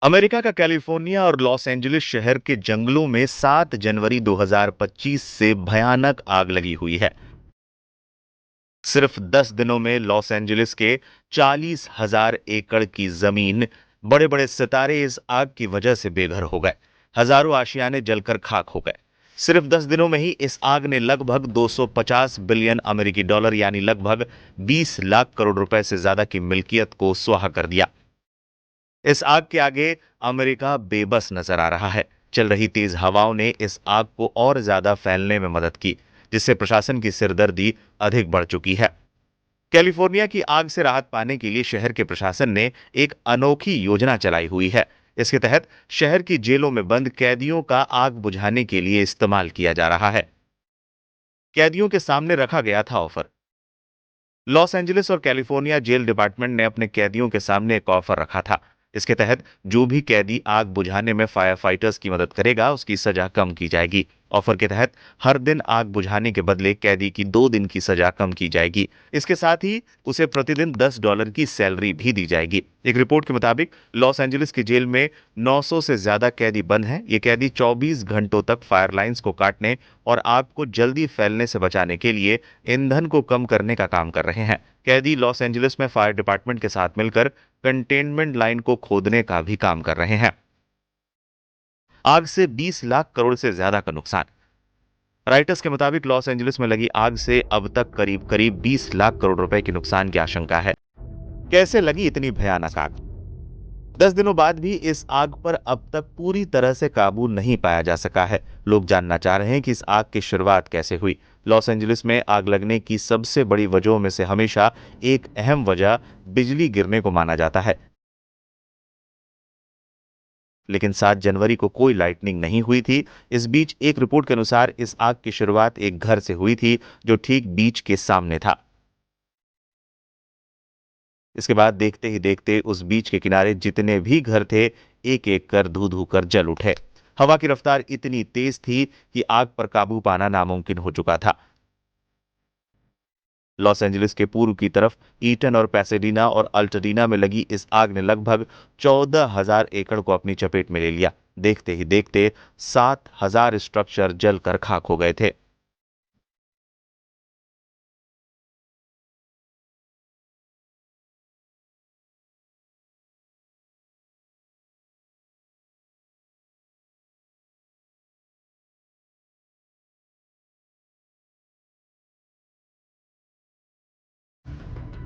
America का California और Los Angeles शहर के जंगलों में 7 जनवरी 2025 से भयानक आग लगी हुई है। सिर्फ 10 दिनों में लॉस एंजलिस के 40,000 एकड़ की जमीन, बड़े बड़े सितारे इस आग की वजह से बेघर हो गए। हजारों आशियाने जलकर खाक हो गए। सिर्फ 10 दिनों में ही इस आग ने लगभग 250 बिलियन अमेरिकी डॉलर यानी लगभग 20 लाख करोड़ रुपए से ज्यादा की मिल्कियत को स्वाहा कर दिया। इस आग के आगे अमेरिका बेबस नजर आ रहा है। चल रही तेज हवाओं ने इस आग को और ज्यादा फैलने में मदद की, जिससे प्रशासन की सिरदर्दी अधिक बढ़ चुकी है। कैलिफोर्निया की आग से राहत पाने के लिए शहर के प्रशासन ने एक अनोखी योजना चलाई हुई है। इसके तहत शहर की जेलों में बंद कैदियों का आग बुझाने के लिए इस्तेमाल किया जा रहा है। कैदियों के सामने रखा गया था ऑफर। लॉस एंजलिस और कैलिफोर्निया जेल डिपार्टमेंट ने अपने कैदियों के सामने एक ऑफर रखा था। इसके तहत जो भी कैदी आग बुझाने में फायर फाइटर्स की मदद करेगा, उसकी सजा कम की जाएगी। ऑफर के तहत हर दिन आग बुझाने के बदले कैदी की 2 दिन की सजा कम की जाएगी। इसके साथ ही उसे प्रतिदिन $10 की सैलरी भी दी जाएगी। एक रिपोर्ट के मुताबिक लॉस एंजलिस की जेल में 900 से ज्यादा कैदी बंद हैं। ये कैदी 24 घंटों तक फायर लाइंस को काटने और आग को जल्दी फैलने से बचाने के लिए ईंधन को कम करने का काम कर रहे हैं। कैदी लॉस एंजलिस में फायर डिपार्टमेंट के साथ मिलकर कंटेनमेंट लाइन को खोदने का भी काम कर रहे हैं। आग से 20 लाख करोड़ से ज्यादा का नुकसान। राइटर्स के मुताबिक लॉस एंजलिस में लगी आग से अब तक करीब करीब 20 लाख करोड़ रुपए के नुकसान की आशंका है। कैसे लगी इतनी भयानक आग? 10 दिनों बाद भी इस आग पर अब तक पूरी तरह से काबू नहीं पाया जा सका है। लोग जानना चाह रहे हैं कि इस आग की शुरुआत कैसे हुई। लॉस एंजलिस में आग लगने की सबसे बड़ी वजहों में से हमेशा एक अहम वजह बिजली गिरने को माना जाता है। लेकिन 7 जनवरी को कोई लाइटनिंग नहीं हुई थी। इस बीच एक रिपोर्ट के अनुसार इस आग की शुरुआत एक घर से हुई थी, जो ठीक बीच के सामने था। इसके बाद देखते ही देखते उस बीच के किनारे जितने भी घर थे, एक एक कर धू धू कर जल उठे। हवा की रफ्तार इतनी तेज थी कि आग पर काबू पाना नामुमकिन हो चुका था। लॉस एंजलिस के पूर्व की तरफ ईटन और पैसेडीना और अल्टडीना में लगी इस आग ने लगभग 14,000 एकड़ को अपनी चपेट में ले लिया। देखते ही देखते 7,000 स्ट्रक्चर जलकर खाक हो गए थे।